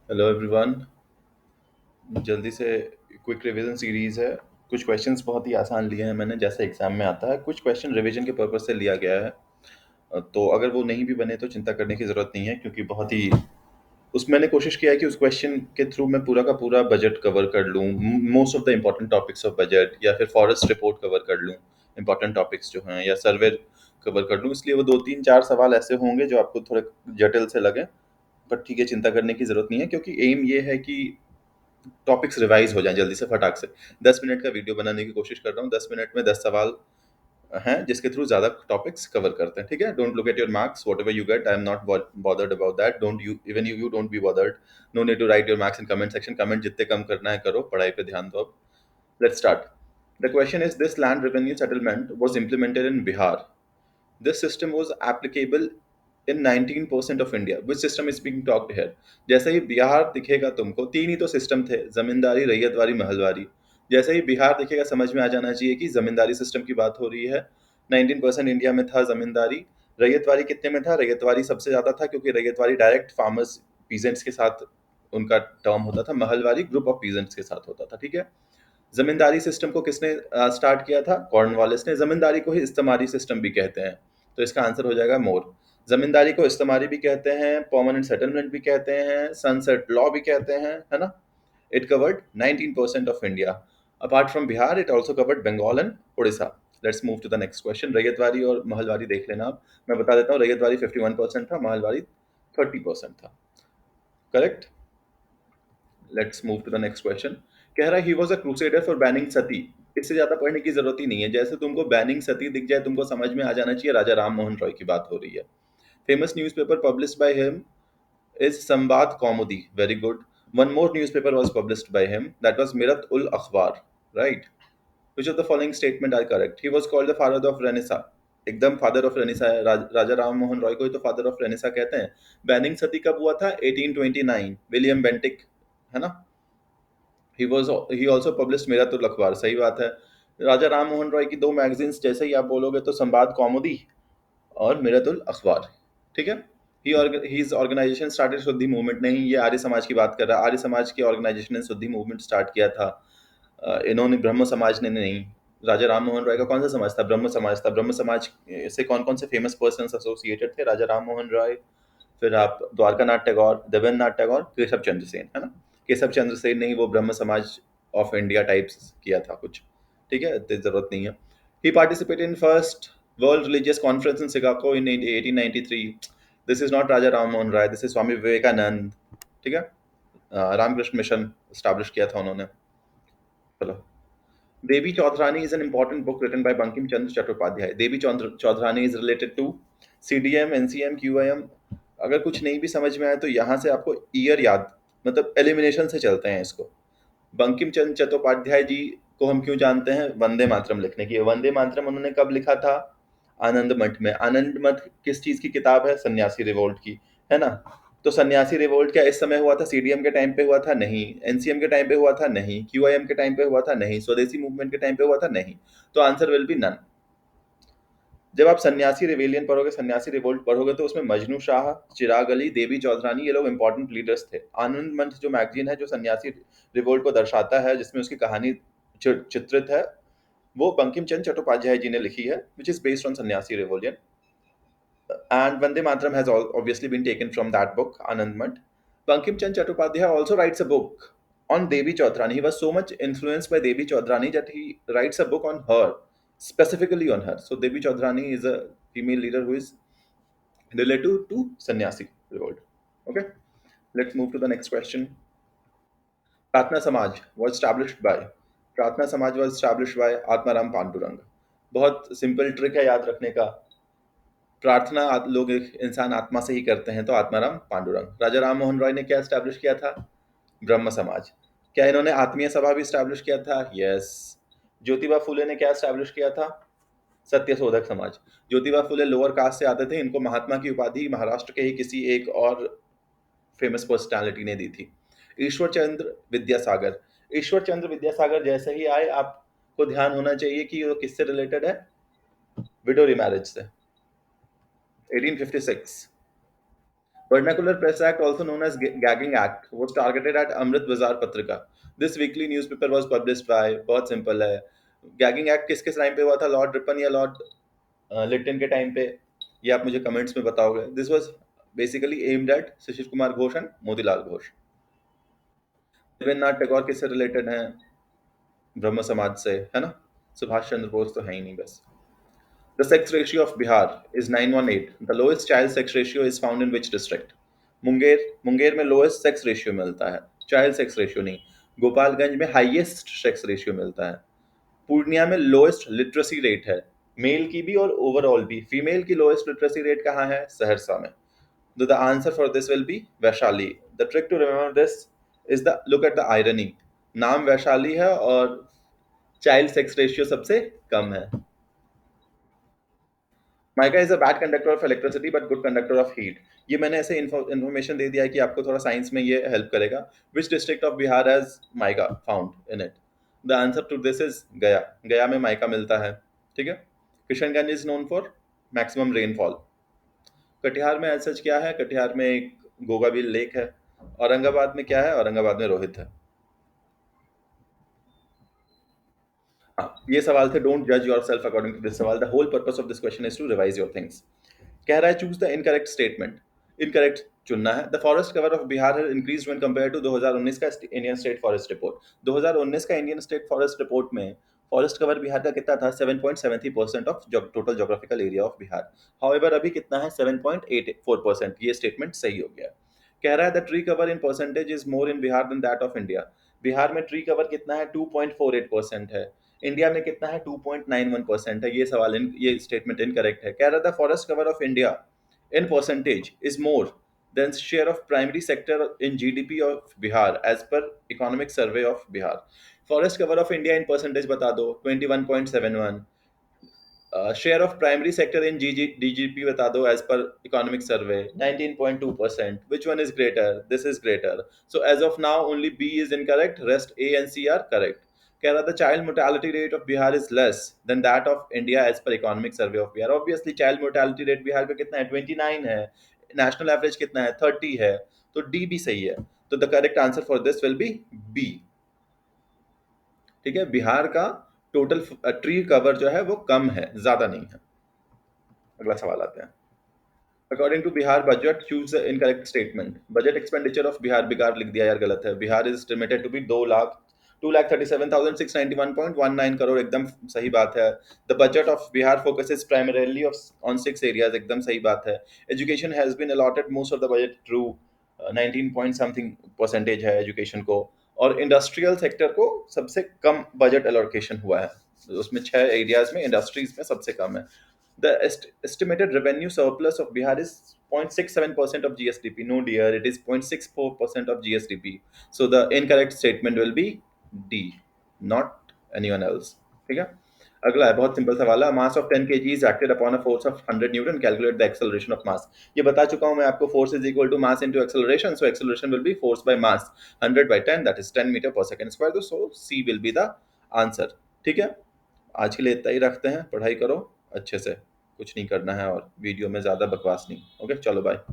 Hello everyone. जल्दी से quick revision series है। कुछ क्वेश्चंस बहुत ही आसान लिए हैं मैंने, जैसे एग्जाम में आता है। कुछ क्वेश्चन रिवीजन के पर्पज से लिया गया है। तो अगर वो नहीं भी बने तो चिंता करने की ज़रूरत नहीं है, क्योंकि बहुत ही उस मैंने कोशिश किया है कि उस क्वेश्चन के थ्रू मैं पूरा का पूरा बजट कवर कर लूँ, most of the important topics of budget, या फिर फॉरेस्ट रिपोर्ट कवर कर लूँ, इम्पोर्टेंट टॉपिक्स जो हैं, या सर्वे कवर कर लूँ। इसलिए वो दो तीन चार सवाल ऐसे होंगे जो आपको थोड़े जटिल से लगे, बट ठीक है, चिंता करने की ज़रूरत नहीं है, क्योंकि एम ये है कि टॉपिक्स रिवाइज हो जाएं जल्दी से फटाक से। 10 मिनट का वीडियो बनाने की कोशिश कर रहा हूँ, 10 मिनट में 10 सवाल हैं जिसके थ्रू ज्यादा टॉपिक्स कवर करते हैं। ठीक है, don't look at your marks, whatever you get, I am not bothered about that. Don't you even you don't be bothered. No need to write your marks in comment section. Comment जितने कम करना है करो, पढ़ाई पे ध्यान दो अब। Let's start. The question is, this land revenue settlement was implemented in Bihar. This system was applicable in 19% of India. Which system is being talked here? जैसे ही बिहार दिखेगा तुमको, तीन ही तो सिस्टम थे, जमींदारी, रैयतवाड़ी, महलवारी। जैसे ही बिहार दिखेगा समझ में आ जाना चाहिए कि जमींदारी सिस्टम की बात हो रही है। 19% इंडिया में था जमींदारी। रैयतवाड़ी कितने में था? रैयतवाड़ी सबसे ज्यादा था, क्योंकि रैयतवाड़ी डायरेक्ट फार्मर्स, पीजेंट्स के साथ उनका टर्म होता था। महलवारी ग्रुप ऑफ पीजेंट्स के साथ होता था। ठीक है। जमींदारी सिस्टम को किसने स्टार्ट किया था? कॉर्नवालिस ने। जमींदारी को ही इस्तेमारी सिस्टम भी कहते हैं, तो इसका आंसर हो जाएगा मोर। जमींदारी को इस्तेमारी भी कहते हैं, परमानेंट सेटलमेंट भी कहते हैं, सनसेट लॉ भी कहते हैं, है ना। It covered 19% of India. Apart from Bihar, it also covered Bengal and Orissa. Let's move to the next question. Ryotwari और महलवारी देख लेना आप। मैं बता देता हूँ, रैयतवाड़ी 51% था, महलवारी 30% था। Correct. Let's move to the next question. कह रहा है, he was a crusader for banning Sati. इससे ज्यादा पढ़ने की जरूरत ही नहीं है। जैसे तुमको बैनिंग सती दिख जाए, तुमको समझ में आ जाना चाहिए राजा राम मोहन रॉय की बात हो रही है। Famous newspaper published by him is Sambaad Kaumudi. Very good. One more newspaper was published by him. That was Mirat ul Akhbar. Right. Which of the following statement are correct? He was called the father of Renaissance. एकदम father of Renaissance है। राजा राम मोहन रॉय को ही तो father of Renaissance कहते हैं। Banning सती कब हुआ था? 1829, William Bentinck, है ना। ही ऑल्सो पब्लिश मिरातुल अखबार। सही बात है। राजा राम मोहन रॉय की दो मैगजीन्स जैसे ही आप बोलोगे तो संवाद कौमुदी और मिरातुल अखबार। ठीक है। His organization started शुद्धि मूवमेंट। नहीं, ये आर्य समाज की बात कर रहा है। आर्य समाज की ऑर्गेनाइजेशन ने शुद्धि मूवमेंट स्टार्ट किया था। इन्होंने ब्रह्म समाज ने नहीं। राजा राम मोहन रॉय का कौन सा समाज था? ब्रह्म समाज था। ब्रह्म समाज से कौन कौन से फेमस पर्सन एसोसिएटेड थे? राजा राम मोहन रॉय, फिर आप द्वारका नाथ टैगोर, देवेंद्र नाथ टैगोर, केशव चंद्र सेन, है ना। केशव चंद्र सेन ने ही वो ब्रह्म समाज ऑफ इंडिया टाइप्स किया था कुछ। ठीक है, तो जरूरत नहीं है। He participated in first world religious conference in Chicago in 1893। This is not Raja Ram Mohan Roy, this is Swami Vivekananda. ठीक है। रामकृष्ण मिशन स्टैब्लिश किया था उन्होंने। चलो। देवी Chaudhurani is an important book written by Bankim Chandra Chattopadhyay. Devi Chaudhurani is related to CDM, NCM, QIM। अगर कुछ नहीं भी समझ में आए तो यहाँ से आपको ईयर याद, मतलब एलिमिनेशन से चलते हैं इसको। बंकिम चंद्र चट्टोपाध्याय जी को हम क्यों जानते हैं? वंदे मातरम लिखने की। वंदे मातरम उन्होंने कब लिखा था? आनंद मठ में। आनंद मठ किस चीज की किताब है? सन्यासी रिवोल्ट की, है ना। तो सन्यासी रिवोल्ट क्या इस समय हुआ था? सीडीएम के टाइम पे हुआ था? नहीं। एनसीएम के टाइम पे हुआ था? नहीं। क्यूआईएम के टाइम पे हुआ था? नहीं। स्वदेशी मूवमेंट के टाइम पे हुआ था? नहीं। तो आंसर विल बी नन। जब आप सन्यासी रिवेलियन पढ़ोगे, सन्यासी रिवोल्ट पढ़ोगे, तो उसमें मजनू शाह, चिराग अली, देवी चौधरानी, ये लोग इंपॉर्टेंट लीडर्स थे। आनंद मंथ जो मैगजीन है, जो सन्यासी रिवोल्ट को दर्शाता है, जिसमें उसकी कहानी चित्रित है, वो बंकिम चंद्र चट्टोपाध्याय जी ने लिखी है, विच इज बेस्ड ऑन सन्यासी रिवोलियन। And Vande Mataram has obviously been taken from that book, Anandmat. Bankim Chand Chattopadhyay also writes a book on Devi Chaudhrani. He was so much influenced by Devi Chaudhrani that he writes a book on her, specifically on her. So Devi Chaudhrani is a female leader who is related to Sannyasi revolt. Okay, let's move to the next question. Pratna Samaj was established by Pratna Samaj was established by Atmaram Pandurang. बहुत simple trick है याद रखने का। प्रार्थना लोग एक इंसान आत्मा से ही करते हैं, तो आत्माराम पांडुरंग। राजा राम मोहन रॉय ने क्या स्टैब्लिश किया था? ब्रह्म समाज। क्या इन्होंने आत्मीय सभा भी स्टैब्लिश किया था? यस। ज्योतिबा फुले ने क्या स्टैब्लिश किया था? सत्यशोधक समाज। ज्योतिबा फुले लोअर कास्ट से आते थे, इनको महात्मा की उपाधि महाराष्ट्र के ही किसी एक और फेमस पर्सनालिटी ने दी थी। ईश्वर चंद्र विद्यासागर। ईश्वर चंद्र विद्यासागर जैसे ही आए, आपको ध्यान होना चाहिए कि वो किससे रिलेटेड है? विडो रिमैरिज से। 1856। Vernacular Press Act, also known as Gagging Act, was targeted at Amrit Bazaar Patrika. This weekly newspaper was published by, बहुत सिंपल है, गैगिंग एक्ट किस किस टाइम पे हुआ था, लॉर्ड रिपन या लॉर्ड लिप्टन के टाइम पे, ये आप मुझे कमेंट्स में बताओगे. This was basically aimed at Shishir Kumar Ghosh and Motilal Ghosh. Rabindranath Tagore किससे रिलेटेड हैं? ब्रह्म समाज से, है ना. सुभाष चंद्र बोस तो है ही नहीं बस. The sex ratio of Bihar is 918. The lowest child sex ratio is found in which district? Munger. Munger में लोएस्ट सेक्स रेशियो मिलता है, चाइल्ड सेक्स रेशियो नहीं. गोपालगंज में हाईएस्ट सेक्स रेशियो मिलता है. पूर्णिया में लोएस्ट लिटरेसी रेट है, मेल की भी और ओवरऑल भी. फीमेल की लोएस्ट लिटरेसी रेट कहाँ है? सहरसा में. तो the answer for this will be Vaishali. The trick to remember this is the look at the irony. नाम वैशाली है और चाइल्ड सेक्स रेशियो सबसे कम है. Mica is a bad conductor of electricity but good conductor of heat. ये मैंने ऐसे information दे दिया है कि आपको थोड़ा साइंस में ये हेल्प करेगा. Which district of Bihar has mica found in it? The answer to this is Gaya. Gaya में माइका मिलता है. ठीक है. Kishanganj is known for maximum rainfall. Katihar में ऐसा क्या है? कटिहार में एक गोगाबिल लेक है. औरंगाबाद में क्या है? औरंगाबाद में रोहित है. हाँ, ये सवाल थे. डोंट जज योरसेल्फ अकॉर्डिंग टू दिस सवाल. The whole purpose of this question is to revise your things. कह रहा है choose the incorrect statement. Incorrect चुनना है. The forest cover of Bihar has increased when compare to 2019 का इंडियन स्टेट फॉरेस्ट रिपोर्ट. 2019 का Indian state forest report में forest cover Bihar का कितना था? 7.73% of total geographical area of Bihar. However अभी कितना है? 7.84%. ये स्टेटमेंट सही हो गया. कह रहा है the tree cover in percentage is more in Bihar than that of India. Bihar में ट्री कवर कितना है? 2.48% है. इंडिया में कितना है? 2.91% है. ये सवाल ये स्टेटमेंट इनकरेक्ट है. कह रहा था forest cover of India in percentage is more than share of primary sector in GDP of Bihar as per economic survey of Bihar. Forest cover of India in percentage बता दो. 21.71. Share of primary sector in DGP बता दो as per economic survey. 19.2%. Which one is greater? This is greater. So as of now only B is incorrect. Rest A and C are correct. कह रहा था child mortality rate of Bihar is less than that of India as per economic survey of Bihar. Obviously child mortality rate Bihar पे कितना है? 29 है. National average कितना है? 30 है. तो D भी सही है. तो the correct answer for this will be B. ठीक है. बिहार का टोटल ट्री कवर जो है वो कम है, ज्यादा नहीं है. अगला सवाल आते हैं. According to Bihar budget choose the incorrect statement. Budget expenditure of Bihar, Bihar लिख दिया यार, गलत है. Bihar is estimated to be 2,37,691.19 crore. एकदम सही बात है. The budget of Bihar focuses primarily on 6 areas. एकदम सही बात है. Education has been allotted most of the budget through 19 point something percentage है एजुकेशन को. और इंडस्ट्रियल सेक्टर को सबसे कम बजट एलोकेशन हुआ है. उसमें 6 एरियाज में इंडस्ट्रीज में सबसे कम है. The estimated revenue surplus of Bihar is 0.67% of GSDP. No dear, it is 0.64% of GSDP. So the incorrect statement will be D, not anyone else. ठीक है. अगला है बहुत सिंपल सवाल है. Mass of 10 kg is acted upon a force of 100 newton. Calculate the acceleration of mass. ये बता चुका हूं मैं आपको. Force is equal to mass into acceleration. So acceleration will be force by mass 100/10, that is 10 metre per second square. तो so C will be the answer. ठीक है. आज के लिए इतना ही रखते हैं. पढ़ाई करो अच्छे से, कुछ नहीं करना है और वीडियो में ज़्यादा बकवास नहीं. ओके, चलो बाय.